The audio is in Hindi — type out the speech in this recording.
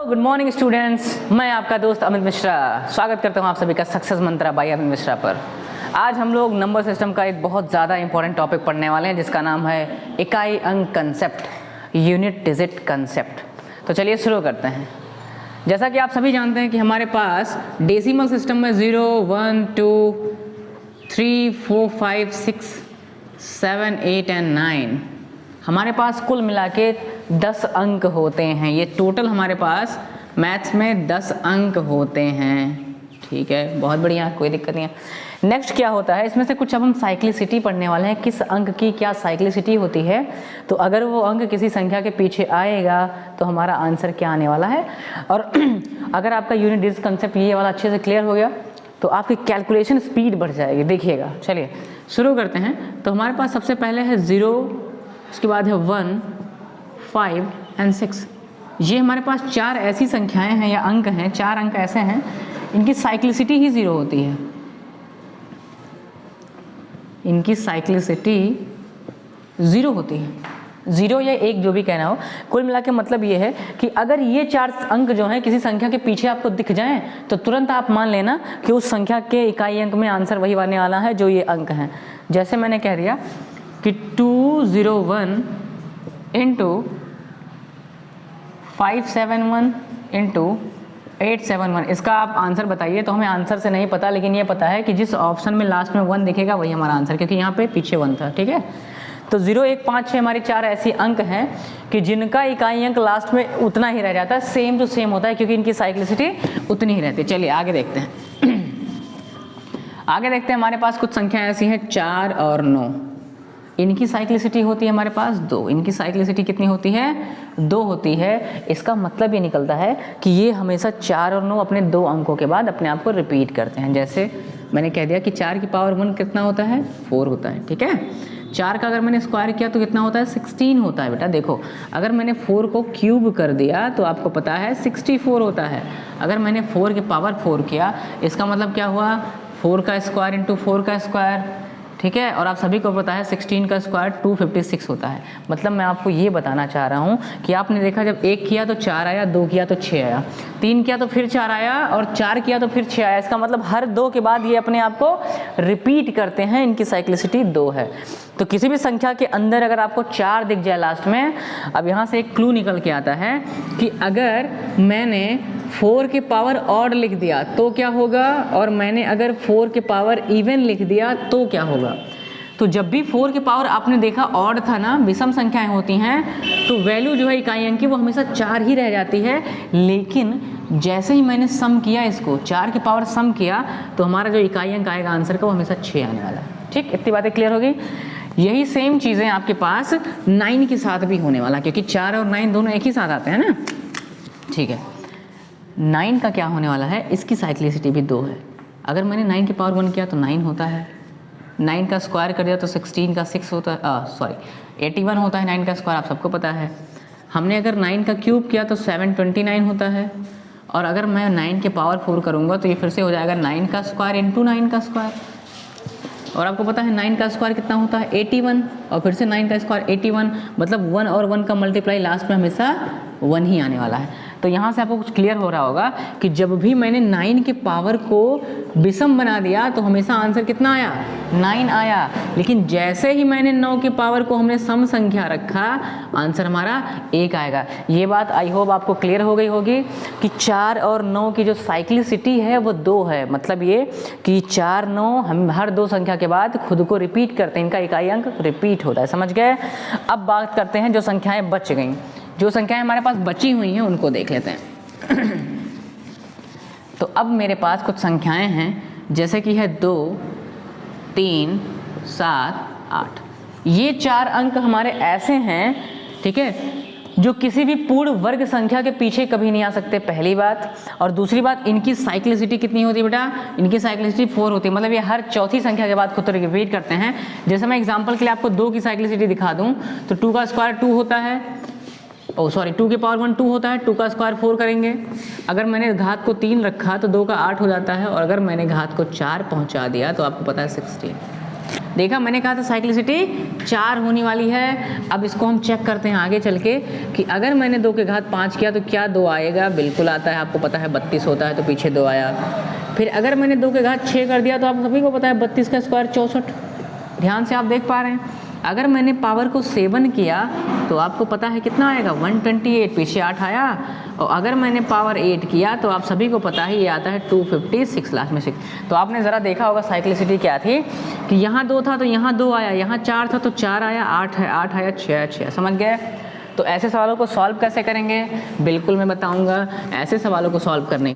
गुड मॉर्निंग स्टूडेंट्स, मैं आपका दोस्त अमित मिश्रा स्वागत करता हूं आप सभी का सक्सेस मंत्रा बाय अमित मिश्रा पर। आज हम लोग नंबर सिस्टम का एक बहुत ज़्यादा इंपॉर्टेंट टॉपिक पढ़ने वाले हैं जिसका नाम है इकाई अंक कंसेप्ट, यूनिट डिजिट कंसेप्ट। तो चलिए शुरू करते हैं। जैसा कि आप सभी जानते हैं कि हमारे पास डेसिमल सिस्टम में 0, 1, 2, 3, 4, 5, 6, 7, 8 एंड 9 हमारे पास कुल मिला के 10 अंक होते हैं। ये टोटल हमारे पास मैथ्स में 10 अंक होते हैं। ठीक है, बहुत बढ़िया, कोई दिक्कत नहीं है। नेक्स्ट क्या होता है, इसमें से कुछ अब हम साइक्लिसिटी पढ़ने वाले हैं, किस अंक की क्या साइक्लिसिटी होती है। तो अगर वो अंक किसी संख्या के पीछे आएगा तो हमारा आंसर क्या आने वाला है। और अगर आपका यूनिट डिजिट कंसेप्ट ये वाला अच्छे से क्लियर हो गया तो आपकी कैलकुलेशन स्पीड बढ़ जाएगी। देखिएगा, चलिए शुरू करते हैं। तो हमारे पास सबसे पहले है 0, उसके बाद है 1, 5 एंड 6। ये हमारे पास 4 ऐसी संख्याएं हैं या अंक हैं, 4 अंक ऐसे हैं इनकी साइक्लिसिटी ही 0 होती है। इनकी साइक्लिसिटी 0 होती है। 0 या 1 जो भी कहना हो, कुल मिला के मतलब ये है कि अगर ये 4 अंक जो हैं किसी संख्या के पीछे आपको दिख जाएं तो तुरंत आप मान लेना कि उस संख्या के इकाई अंक में आंसर वही आने वाला है जो ये अंक हैं। जैसे मैंने कह दिया कि 201 इंटू 571 इंटू 871, इसका आप आंसर बताइए। तो हमें आंसर से नहीं पता, लेकिन ये पता है कि जिस ऑप्शन में लास्ट में 1 दिखेगा वही हमारा आंसर, क्योंकि यहाँ पे पीछे 1 था। ठीक है, तो 0, 1, 5, 6 हमारी 4 ऐसी अंक हैं कि जिनका इकाई अंक लास्ट में उतना ही रह जाता है, सेम टू सेम होता है, क्योंकि इनकी साइक्लिसिटी उतनी ही रहती है। चलिए आगे देखते हैं। आगे देखते हैं, हमारे पास कुछ संख्या ऐसी हैं 4 और 9। इनकी साइक्लिसिटी होती है हमारे पास 2। इनकी साइक्लिसिटी कितनी होती है? 2 होती है। इसका मतलब ये निकलता है कि ये हमेशा 4 और 9 अपने 2 अंकों के बाद अपने आप को रिपीट करते हैं। जैसे मैंने कह दिया कि 4 की पावर 1 कितना होता है? 4 होता है। ठीक है, 4 का अगर मैंने स्क्वायर किया तो कितना होता है? 16 होता है। बेटा देखो, अगर मैंने 4 को क्यूब कर दिया तो आपको पता है 64 होता है। अगर मैंने 4 की पावर 4 किया, इसका मतलब क्या हुआ? 4 का स्क्वायर इंटू 4 का स्क्वायर। ठीक है, और आप सभी को पता है 16 का स्क्वायर 256 होता है। मतलब मैं आपको ये बताना चाह रहा हूँ कि आपने देखा जब 1 किया तो 4 आया, 2 किया तो 6 आया, 3 किया तो फिर 4 आया, और 4 किया तो फिर 6 आया। इसका मतलब हर 2 के बाद ये अपने आप को रिपीट करते हैं। इनकी साइक्लिसिटी 2 है। तो किसी भी संख्या के अंदर अगर आपको 4 दिख जाए लास्ट में, अब यहाँ से एक क्लू निकल के आता है कि अगर मैंने 4 के पावर ऑड लिख दिया तो क्या होगा, और मैंने अगर 4 के पावर इवन लिख दिया तो क्या होगा। तो जब भी 4 के पावर आपने देखा ऑड था ना, विषम संख्याएं होती हैं, तो वैल्यू जो है इकाई अंक की वो हमेशा 4 ही रह जाती है। लेकिन जैसे ही मैंने सम किया, इसको 4 के पावर सम किया, तो हमारा जो इकाई अंक आएगा आंसर का वो हमेशा 6 आने वाला है। ठीक, इतनी बातें क्लियर हो गई। यही सेम चीज़ें आपके पास 9 के साथ भी होने वाला, क्योंकि 4 और 9 दोनों एक ही साथ आते हैं ना। ठीक है, 9 का क्या होने वाला है? इसकी साइक्लिसिटी भी 2 है। अगर मैंने 9 की पावर 1 किया तो 9 होता है, 9 का स्क्वायर कर दिया तो 16 का 6 होता है, 81 होता है 9 का स्क्वायर, आप सबको पता है। हमने अगर 9 का क्यूब किया तो 729 होता है, और अगर मैं 9 के पावर 4 करूँगा तो ये फिर से हो जाएगा 9 का स्क्वायर इंटू 9 का स्क्वायर। और आपको पता है 9 का स्क्वायर कितना होता है? 81, और फिर से 9 का स्क्वायर 81, मतलब 1 और 1 का मल्टीप्लाई लास्ट में हमेशा 1 ही आने वाला है। तो यहाँ से आपको कुछ क्लियर हो रहा होगा कि जब भी मैंने 9 के पावर को विषम बना दिया तो हमेशा आंसर कितना आया? 9 आया। लेकिन जैसे ही मैंने 9 के पावर को हमने सम संख्या रखा, आंसर हमारा 1 आएगा। ये बात आई होप आपको क्लियर हो गई होगी कि 4 और 9 की जो साइक्लिसिटी है वो 2 है। मतलब ये कि 4, 9 हम हर 2 संख्या के बाद खुद को रिपीट करते हैं, इनका इकाई अंक रिपीट होता है। समझ गए? अब बात करते हैं जो संख्याएं बच गई। जो संख्याएं हमारे पास बची हुई हैं उनको देख लेते हैं। तो अब मेरे पास कुछ संख्याएं हैं, जैसे कि है 2, 3, 7, 8। ये 4 अंक हमारे ऐसे हैं, ठीक है, जो किसी भी पूर्ण वर्ग संख्या के पीछे कभी नहीं आ सकते, पहली बात। और दूसरी बात, इनकी साइक्लिसिटी कितनी होती है बेटा? इनकी साइक्लिसिटी 4 होती है। मतलब ये हर चौथी संख्या के बाद खुद तो रिपीट करते हैं। जैसे मैं एग्जांपल के लिए आपको 2 की साइक्लिसिटी दिखा दूं तो 2 का स्क्वायर 2 होता है, 2 के पावर 1 2 होता है, 2 का स्क्वायर 4 करेंगे। अगर मैंने घात को 3 रखा तो 2 का 8 हो जाता है, और अगर मैंने घात को 4 पहुंचा दिया तो आपको पता है 16। देखा मैंने कहा था साइक्लिसिटी 4 होने वाली है। अब इसको हम चेक करते हैं आगे चल के कि अगर मैंने 2 के घात 5 किया तो क्या 2 आएगा, बिल्कुल आता है। आपको पता है 32 होता है तो पीछे 2 आया। फिर अगर मैंने 2 के घात 6 कर दिया तो आप सभी को पता है 32 का स्क्वायर 64। ध्यान से आप देख पा रहे हैं। अगर मैंने पावर को 7 किया तो आपको पता है कितना आएगा 128, पीछे 8 आया। और अगर मैंने पावर 8 किया तो आप सभी को पता है ये आता है 256, लास्ट में 6। तो आपने ज़रा देखा होगा साइक्लिसिटी क्या थी कि यहाँ 2 था तो यहाँ 2 आया, यहाँ 4 था तो 4 आया, 8 है 8 आया, 6 है 6। समझ गए। तो ऐसे सवालों को सॉल्व कैसे करेंगे बिल्कुल मैं बताऊँगा। ऐसे सवालों को सॉल्व करने